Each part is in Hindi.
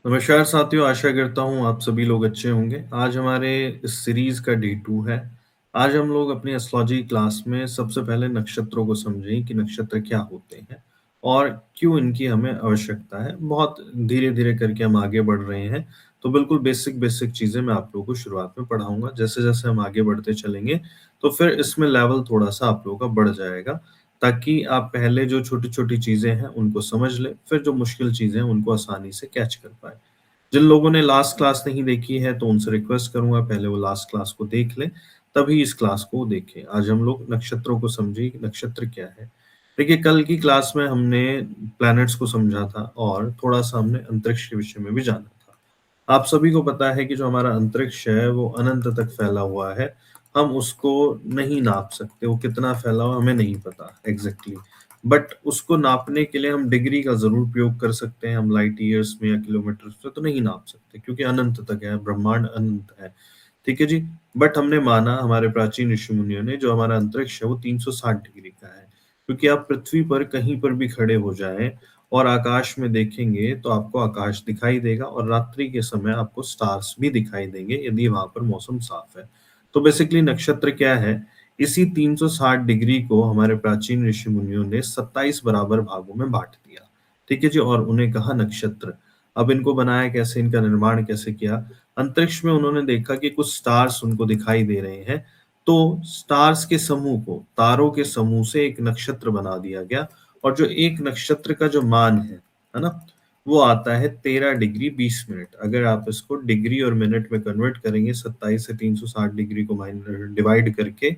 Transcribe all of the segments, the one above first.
नमस्कार साथियों, आशा करता हूँ आप सभी लोग अच्छे होंगे। आज हमारे इस सीरीज़ का डे 2 है। आज हम लोग अपनी एस्ट्रोलॉजी क्लास में सबसे पहले नक्षत्रों को समझें कि नक्षत्र क्या होते हैं और क्यों इनकी हमें आवश्यकता है। बहुत धीरे-धीरे करके हम आगे बढ़ रहे हैं, तो बिल्कुल बेसिक-बेसिक चीज़ें मैं आप लोगों को शुरुआत में पढ़ाऊँगा। जैसे-जैसे हम आगे बढ़ते चलेंगे, तो फिर इसमें लेवल थोड़ा-सा आप लोगों का बढ़ जाएगा, ताकि आप पहले जो छोटी-छोटी चीज़ें हैं, उनको समझ लें, फिर जो मुश्किल चीज़ें हैं, उनको आसानी से कैच कर पाएँ। जिन लोगों ने लास्ट क्लास नहीं देखी है, तो उनसे रिक्वेस्ट करूँगा पहले वो लास्ट क्लास को देख लें, तभी इस क्लास को देखें। आज हम लोग नक्षत्रों को समझें कि नक्षत्र क्या है। देखिए, कल की क्लास में हमने प्लैनेट्स को समझा था और थोड़ा-सा हमने अंतरिक्ष के विषय में भी जाना था। आप सभी को पता है कि जो हमारा अंतरिक्ष है, वो अनंत तक फैला हुआ है। हम उसको नहीं नाप सकते, वो कितना फैला हुआ हमें नहीं पता एग्ज़ैक्टली। बट उसको नापने के लिए हम डिग्री का ज़रूर उपयोग कर सकते हैं, हम लाइट ईयर्स में या किलोमीटर्स में तो नहीं नाप सकते क्योंकि अनंत तक है, ब्रह्मांड अनंत है। ठीक है जी? बट हमने माना हमारे प्राचीन ऋषि-मुनियों ने जो हमारा अंतरिक्ष है वो 360 डिग्री का है। क्योंकि आप पृथ्वी पर कहीं पर भी खड़े हो जाएँ और आकाश में देखेंगे तो आपको आकाश दिखाई देगा और रात्रि के समय आपको स्टार्स भी दिखाई देंगे यदि वहाँ पर मौसम साफ है। तो बेसिकली नक्षत्र क्या है? इसी 360 डिग्री को हमारे प्राचीन ऋषि मुनियों ने 27 बराबर भागों में बाँट दिया। ठीक है जी? और उन्हें कहा नक्षत्र। अब इनको बनाया कैसे, इनका निर्माण कैसे किया? अंतरिक्ष में उन्होंने देखा कि कुछ स्टार्स उनको दिखाई दे रहे हैं, तो स्टार्स के समूह को, तारों के समूह से एक नक्षत्र बना दिया गया और जो एक नक्षत्र का जो मान है ना? वो आता है 13 डिग्री 20 मिनट। अगर आप इसको डिग्री और मिनट में कन्वर्ट करेंगे 27 से 360 डिग्री को डिवाइड करके,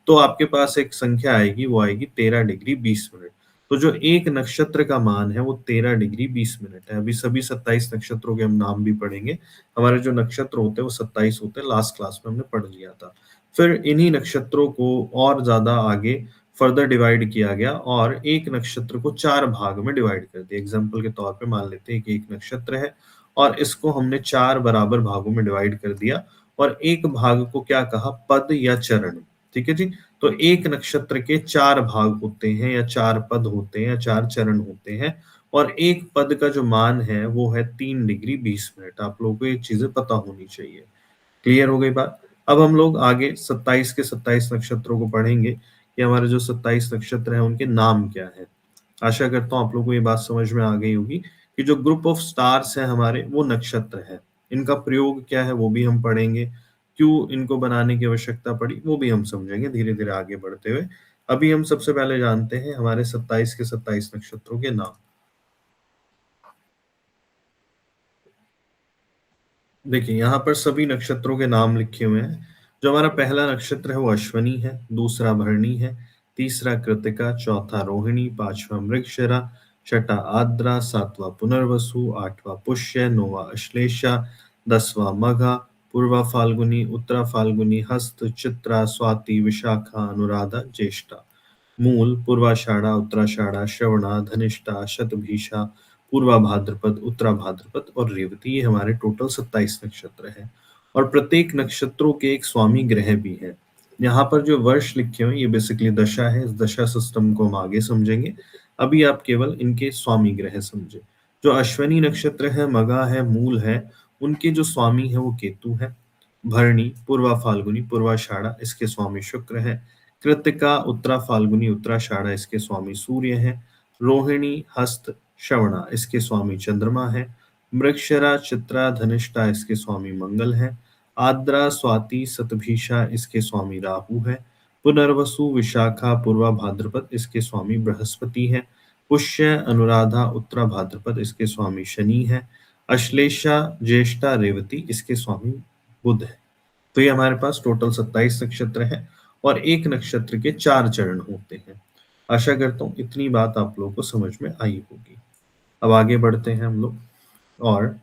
तो आपके पास एक संख्या आएगी, वो आएगी 13 डिग्री 20 मिनट। तो जो एक नक्षत्र का मान है वो 13 डिग्री 20 मिनट है। अभी सभी 27 नक्षत्रों के हम नाम भी पढ़ेंगे। हमारे जो नक्षत्र होते हैं वो 27 होते हैं, लास्ट क्लास में हमने पढ़ लिया था। फिर इन्हीं नक्षत्रों को और ज़्यादा आगे फर्दर डिवाइड किया गया और एक नक्षत्र को 4 भाग में डिवाइड कर दिया। एग्ज़ाम्पल के तौर पे मान लेते हैं कि एक नक्षत्र है और इसको हमने 4 बराबर भागों में डिवाइड कर दिया और एक भाग को क्या कहा, पद या चरण। ठीक है जी? तो एक नक्षत्र के 4 भाग होते हैं या 4 पद होते हैं या 4 चरण होते हैं और एक पद का जो मान है वो है 3 डिग्री 20 मिनट। आप लोगों को ये चीज़ें पता होनी चाहिए। क्लियर हो गई बात? अब हम लोग आगे 27 के 27 नक्षत्रों को पढ़ेंगे कि हमारे जो 27 नक्षत्र हैं उनके नाम क्या हैं। आशा करता हूँ आप लोगों को ये बात समझ में आ गई होगी कि जो ग्रुप ऑफ स्टार्स हैं हमारे वो नक्षत्र हैं। इनका प्रयोग क्या है वो भी हम पढ़ेंगे। क्यों इनको बनाने की आवश्यकता पड़ी वो भी हम समझेंगे धीरे-धीरे आगे बढ़ते हुए। अभी हम सबसे पहले जानते हैं हमारे 27 के 27 नक्षत्रों के नाम। देखिए, यहाँ पर सभी नक्षत्रों के नाम लिखे हुए हैं। जो हमारा पहला नक्षत्र है वो अश्विनी है, दूसरा भरणी है, तीसरा कृत्तिका, चौथा रोहिणी, पाँचवाँ मृगशिरा, छठा आर्द्रा, सातवाँ पुनर्वसु, आठवाँ पुष्य, नौवाँ अश्लेषा, 10वाँ मघा, पूर्वा फाल्गुनी, उत्तरा फाल्गुनी, हस्त, चित्रा, स्वाति, विशाखा, अनुराधा, ज्येष्ठा। मूल, पूर्वाषाढ़ा, उत्तराषाढ़ा, श्रवणा, धनिष्ठा, शतभिषा, पूर्वा भाद्रपद, उत्तरा भाद्रपद और रेवती, ये हमारे टोटल 27 नक्षत्र हैं और प्रत्येक नक्षत्रों के एक स्वामी ग्रह भी हैं। यहाँ पर जो वर्ष लिखे हुए हैं ये बेसिकली दशा है, इस दशा सिस्टम को हम आगे समझेंगे। अभी आप केवल इनके स्वामी ग्रह समझे। जो अश्विनी नक्षत्र है, मघा है, मूल है, उनके जो स्वामी है वो केतु है। भरणी, पूर्वा फाल्गुनी, पूर्वाषाढ़ा, इसके स्वामी शुक्र है। कृत्तिका, उत्तरा फाल्गुनी, उत्तराषाढ़ा, इसके स्वामी सूर्य हैं। रोहिणी, हस्त, श्रवणा, इसके स्वामी चंद्रमा है। मृगशिरा, चित्रा, धनिष्ठा, इसके स्वामी मंगल है। आर्द्रा, स्वाति, शतभिषा, इसके स्वामी राहु है। पुनर्वसु, विशाखा, पूर्वा भाद्रपद, इसके स्वामी बृहस्पति है। पुष्य, अनुराधा, उत्तरा भाद्रपद, इसके स्वामी शनि है। अश्लेषा, ज्येष्ठा, रेवती, इसके स्वामी बुध है। तो ये हमारे पास टोटल 27 नक्षत्र हैं और एक नक्षत्र के 4 चरण होते हैं। आशा करता हूँ इतनी बात आप लोगों को समझ में आई होगी। अब आगे बढ़ते हैं हम लोग और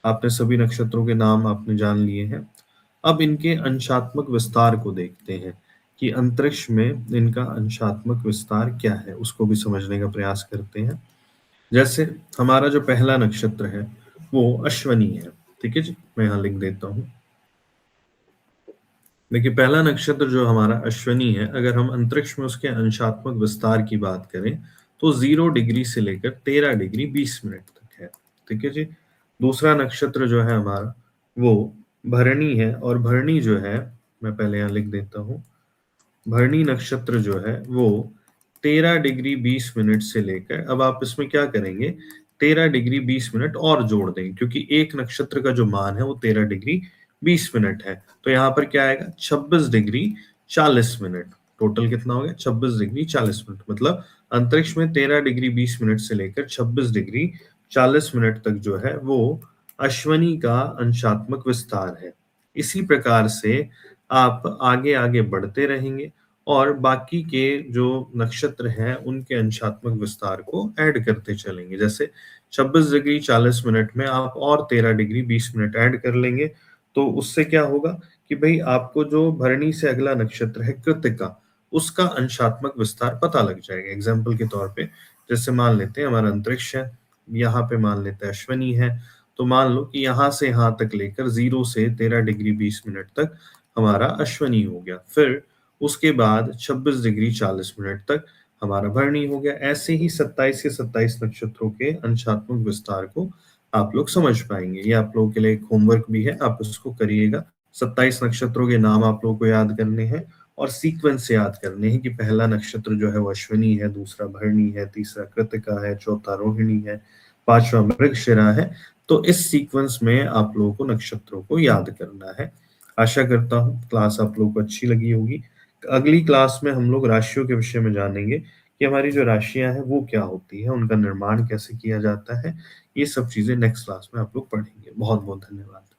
आपने सभी नक्षत्रों के नाम आपने जान लिए हैं। अब इनके अंशात्मक विस्तार को देखते हैं कि अंतरिक्ष में इनका अंशात्मक विस्तार क्या है, उसको भी समझने का प्रयास करते हैं। जैसे हमारा जो पहला नक्षत्र है, वो अश्विनी है। ठीक है जी? मैं यहाँ लिख देता हूँ। देखिए, पहला नक्षत्र जो हमारा अश्विनी है, अगर हम अंतरिक्ष में उसके अंशात्मक विस्तार की बात करें, तो 0 डिग्री से लेकर 13 डिग्री 20 मिनट तक है। ठीक है जी? दूसरा नक्षत्र जो है हमारा, वो भरणी है और भरणी जो है, मैं पहले यहाँ लिख देता हूँ, भरणी नक्षत्र जो है वो 13 डिग्री 20 मिनट से लेकर, अब आप इसमें क्या करेंगे, 13 डिग्री 20 मिनट और जोड़ देंगे क्योंकि एक नक्षत्र का जो मान है वो 13 डिग्री 20 मिनट है। तो यहाँ पर क्या आएगा, 26 डिग्री 40 मिनट। टोटल कितना हो गया, 26 डिग्री 40 मिनट। मतलब अंतरिक्ष में 13 डिग्री 20 मिनट से लेकर 26 डिग्री 40 मिनट तक जो है वो अश्वनी का अंशात्मक विस्तार है। इसी प्रकार से आप आगे आगे बढ़ते रहेंगे और बाकी के जो नक्षत्र हैं उनके अंशात्मक विस्तार को ऐड करते चलेंगे। जैसे 26 डिग्री 40 मिनट में आप और 13 डिग्री 20 मिनट ऐड कर लेंगे, तो उससे क्या होगा कि भई आपको जो भरणी से अगला नक्षत्र है कृत्तिका, उसका अंशात्मक विस्तार पता लग जाएगा। एग्ज़ाम्पल के तौर पे जैसे मान लेते हैं हमारा अंतरिक्ष है, यहाँ पे मान लेते हैं अश्विनी है, तो मान लो कि यहाँ से यहाँ तक लेकर 0 से 13 डिग्री 20 मिनट तक हमारा अश्विनी हो गया। फिर उसके बाद 26 डिग्री 40 मिनट तक हमारा भरणी हो गया। ऐसे ही 27 के 27 नक्षत्रों के अंशात्मक विस्तार को आप लोग समझ पाएँगे। ये आप लोगों के लिए एक होमवर्क भी है, आप इसको करिएगा। 27 नक्षत्रों के नाम आप लोगों को याद करने हैं और सीक्वेंस से याद करने हैं कि पहला नक्षत्र जो है वो अश्विनी है, दूसरा भरणी है, तीसरा कृत्तिका है, चौथा रोहिणी है, 5वां मृगशिरा है। तो इस सीक्वेंस में आप लोगों को नक्षत्रों को याद करना है। आशा करता हूँ क्लास आप लोगों को अच्छी लगी होगी। अगली क्लास में हम लोग राशियों के विषय में जानेंगे कि हमारी जो राशियाँ हैं वो क्या होती हैं, उनका निर्माण कैसे किया जाता है। ये सब चीज़ें नेक्स्ट क्लास में आप लोग पढ़ेंगे। बहुत-बहुत धन्यवाद।